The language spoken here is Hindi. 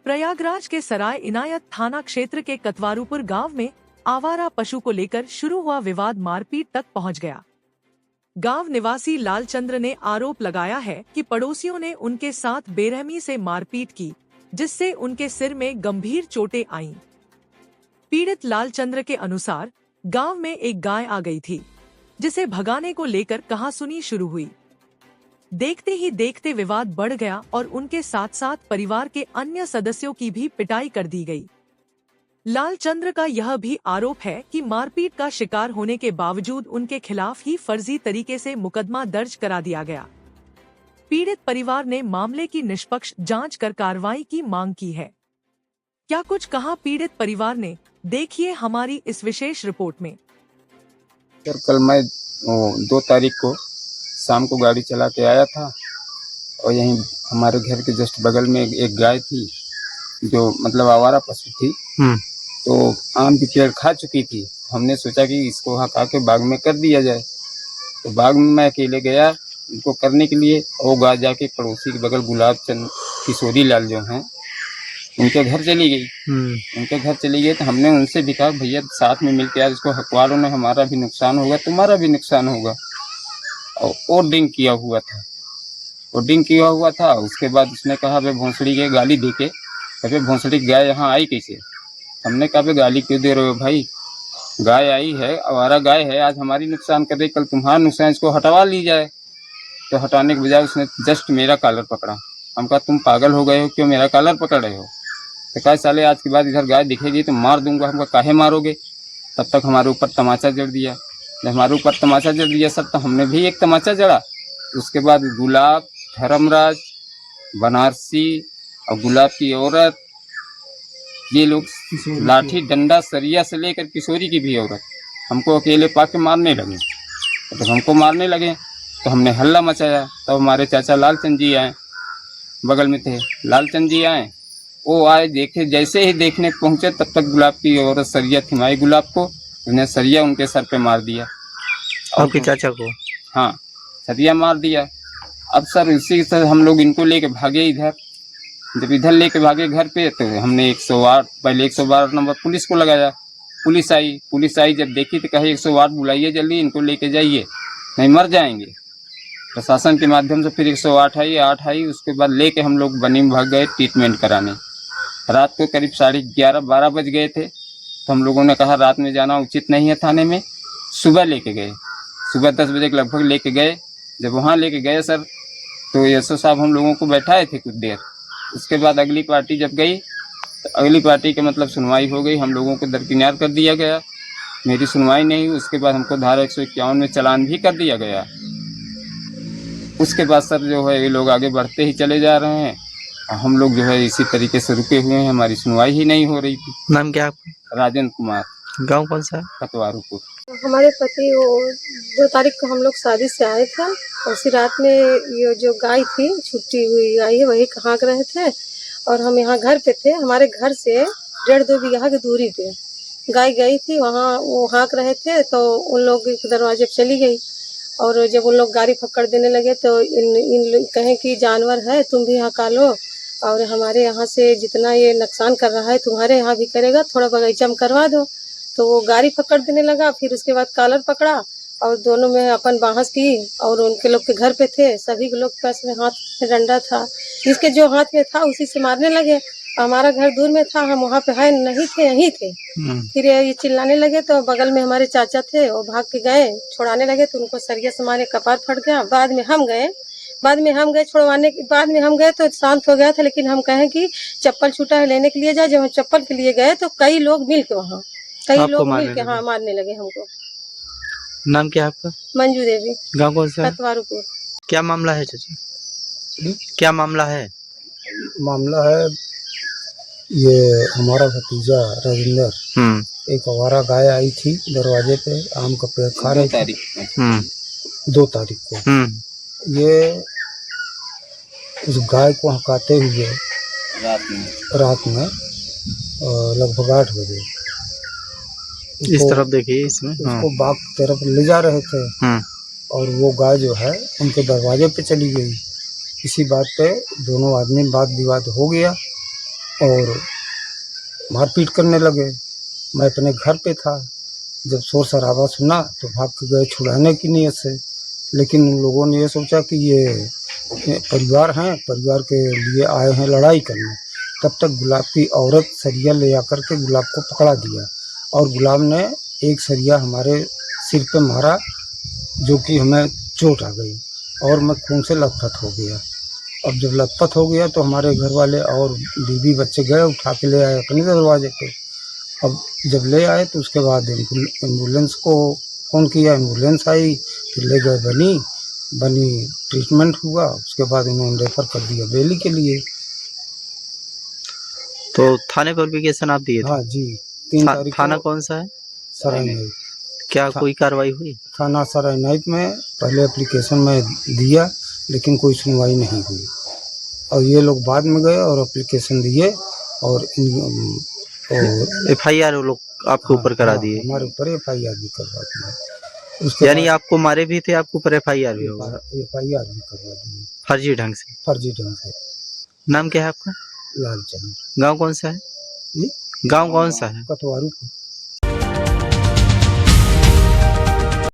प्रयागराज के सराय इनायत थाना क्षेत्र के कतवारूपुर गांव में आवारा पशु को लेकर शुरू हुआ विवाद मारपीट तक पहुंच गया। गांव निवासी लालचंद्र ने आरोप लगाया है कि पड़ोसियों ने उनके साथ बेरहमी से मारपीट की, जिससे उनके सिर में गंभीर चोटें आईं। पीड़ित लालचंद्र के अनुसार गांव में एक गाय आ गई थी, जिसे भगाने को लेकर कहासुनी शुरू हुई। देखते ही देखते विवाद बढ़ गया और उनके साथ साथ परिवार के अन्य सदस्यों की भी पिटाई कर दी गई। लालचंद्र का यह भी आरोप है कि मारपीट का शिकार होने के बावजूद उनके खिलाफ ही फर्जी तरीके से मुकदमा दर्ज करा दिया गया। पीड़ित परिवार ने मामले की निष्पक्ष जांच कर कार्रवाई की मांग की है। क्या कुछ कहा पीड़ित परिवार ने, देखिए हमारी इस विशेष रिपोर्ट में। सर, कल मैं 2 तारीख को शाम को गाड़ी चला के आया था और यहीं हमारे घर के जस्ट बगल में एक गाय थी जो मतलब आवारा पशु थी। तो आम की पेड़ खा चुकी थी। हमने सोचा कि इसको हटा के बाग में कर दिया जाए। तो बाग में मैं अकेले गया इनको करने के लिए, और गाय जाके पड़ोसी के बगल गुलाब चंद किशोरी लाल जो हैं उनके घर चली गई। उनके घर चली गई तो हमने उनसे भी कहा भैया साथ में मिलकर यार इसको हकवा लो, ना हमारा भी नुकसान होगा तुम्हारा भी नुकसान होगा। और ड्रिंक किया हुआ था। उसके बाद उसने कहा भाई भोंसड़ी के गाली दे के, अरे भोंसड़ी की गाय यहाँ आई कैसे? हमने कहा भाई गाली क्यों दे रहे हो भाई, गाय आई है, आवारा गाय है, आज हमारी नुकसान कर रही, कल तुम्हारा नुकसान, इसको हटवा ली जाए। तो हटाने के बजाय उसने जस्ट मेरा कॉलर पकड़ा। हम कहा तुम पागल हो गए हो, क्यों मेरा कॉलर पकड़ रहे हो? तो कहा साले आज के बाद इधर गाय दिखेगी तो मार दूंगा। हमको काहे मारोगे? तब तक हमारे ऊपर तमाचा जड़ दिया। जब हमारे ऊपर तमाचा जड़ दिया सर, तो हमने भी एक तमाचा जड़ा। उसके बाद गुलाब, धर्मराज, बनारसी और गुलाब की औरत, ये लोग लाठी डंडा सरिया से लेकर किशोरी की भी औरत हमको अकेले पाके मारने लगे। तो हमको मारने लगे तो हमने हल्ला मचाया। तब हमारे चाचा लालचंद जी आए, बगल में थे, लालचंद जी आए। वो आए, देखे, जैसे ही देखने पहुंचे तब तक गुलाब की औरत सरिया थमाई गुलाब को, उसने सरिया उनके सर पे मार दिया। आपके चाचा को? हाँ, सरिया मार दिया। अब सर इसी से हम लोग इनको लेके भागे इधर। जब इधर लेके भागे घर पे तो हमने 108 पहले 112 नंबर पुलिस को लगाया। पुलिस आई, जब देखी तो कहे 108 बुलाइए जल्दी, इनको लेके जाइए नहीं मर जाएंगे। प्रशासन के माध्यम से फिर 108 आई। उसके बाद लेके हम लोग बनी में भाग गए ट्रीटमेंट कराने। रात को करीब 11:30-12 बज गए थे। तो हम लोगों ने कहा रात में जाना उचित नहीं है थाने में, सुबह लेके गए। सुबह 10 बजे के लगभग लेके गए। जब वहाँ लेके गए सर, तो एसओ साहब हम लोगों को बैठाए थे कुछ देर। उसके बाद अगली पार्टी जब गई तो अगली पार्टी के मतलब सुनवाई हो गई, हम लोगों को दरकिनार कर दिया गया। मेरी सुनवाई नहीं हुई। उसके बाद हमको धारा 151 में चालान भी कर दिया गया। उसके बाद सर जो है ये लोग आगे बढ़ते ही चले जा रहे हैं। हम लोग जो है इसी तरीके से रुके हुए हैं, हमारी सुनवाई ही नहीं हो रही थी। नाम क्या आपका? राजेंद्र कुमार। गांव कौन सा? कतवारूपुर। हमारे पति 2 तारीख को हम लोग शादी से आए थे। उसी रात में ये जो गाय थी, छुट्टी हुई गाय है, वही हाँक रहे थे और हम यहाँ घर पे थे। हमारे घर से 1.5-2 बीघा की दूरी पे गाय गई थी, वहाँ वो हाँक रहे थे। तो उन लोग के दरवाजे पे चली गई और जब उन लोग गाड़ी पकड़ देने लगे तो इन कहें कि जानवर है, तुम भी हँका लो और हमारे यहाँ से जितना ये नुकसान कर रहा है तुम्हारे यहाँ भी करेगा, थोड़ा बगीचा में करवा दो। तो वो गाड़ी पकड़ देने लगा। फिर उसके बाद कॉलर पकड़ा और दोनों में अपन बहस की और उनके लोग के घर पे थे, सभी के लोग के पास में हाथ में डंडा था, जिसके जो हाथ में था उसी से मारने लगे। हमारा घर दूर में था, हम वहाँ पे है नहीं थे, यहीं थे। फिर ये चिल्लाने लगे तो बगल में हमारे चाचा थे, वो भाग के गए, छुड़ाने लगे तो उनको सरिया से मारे, कपार फट गया। बाद में हम गए छुड़वाने के बाद में हम गए तो शांत हो गया था। लेकिन हम कहें कि चप्पल छूटा है लेने के लिए जाए। जब हम चप्पल के लिए गए तो कई लोग मिल के हाँ मारने लगे हमको। नाम क्या है आपका? मंजू देवी। गांव कौन सा? कतवारूपुर। क्या मामला है चाचा? क्या मामला है? मामला है ये हमारा भतीजा राजेंद्र, एक आवारा गाय आई थी दरवाजे पे, आम का पेड़ खा रही थी 2 तारीख को। ये उस गाय को हकाते हुए रात में लगभग 8 बजे इस तरफ देखिए, इसमें उसको बाग की तरफ ले जा रहे थे और वो गाय जो है उनके दरवाजे पे चली गई। इसी बात पे दोनों आदमी वाद विवाद हो गया और मारपीट करने लगे। मैं अपने घर पे था, जब शोर शराबा सुना तो भाग के गए छुड़ाने की नीयत से, लेकिन उन लोगों ने ये सोचा कि ये परिवार हैं, परिवार के लिए आए हैं लड़ाई करने। तब तक गुलाब की औरत सरिया ले आकर के गुलाब को पकड़ा दिया और गुलाब ने एक सरिया हमारे सिर पे मारा, जो कि हमें चोट आ गई और मैं खून से लथपथ हो गया। अब जब लथपथ हो गया तो हमारे घर वाले और बीवी बच्चे गए उठा के ले आए अपने दरवाजे पे। अब जब ले आए तो उसके बाद एम्बुलेंस को फ़ोन किया, एम्बुलेंस आई, फिर ले गए बनी ट्रीटमेंट हुआ, उसके बाद उन्होंने रेफर कर दिया बेली के लिए। तो थाने पर एप्लीकेशन आप दिए थे? हाँ जी, 3 तारीख थाना को कौन सा है? सरायनाई। क्या कोई कार्रवाई हुई? थाना सरायनाई में पहले एप्लीकेशन में दिया, लेकिन कोई सुनवाई नहीं हुई और ये लोग बाद में गए और एप्लीकेशन दिए और FIR वो लोग आपके ऊपर करा दिए? हमारे ऊपर FIR भी करवा दिए। उसके यानी आपको मारे भी थे, आपके ऊपर FIR भी होगा? FIR भी करवा दिए फर्जी ढंग से? फर्जी ढंग से। नाम क्या है आपका? लालचंद। गांव कौन सा है? जी? गांव कौन सा है? कटवारू।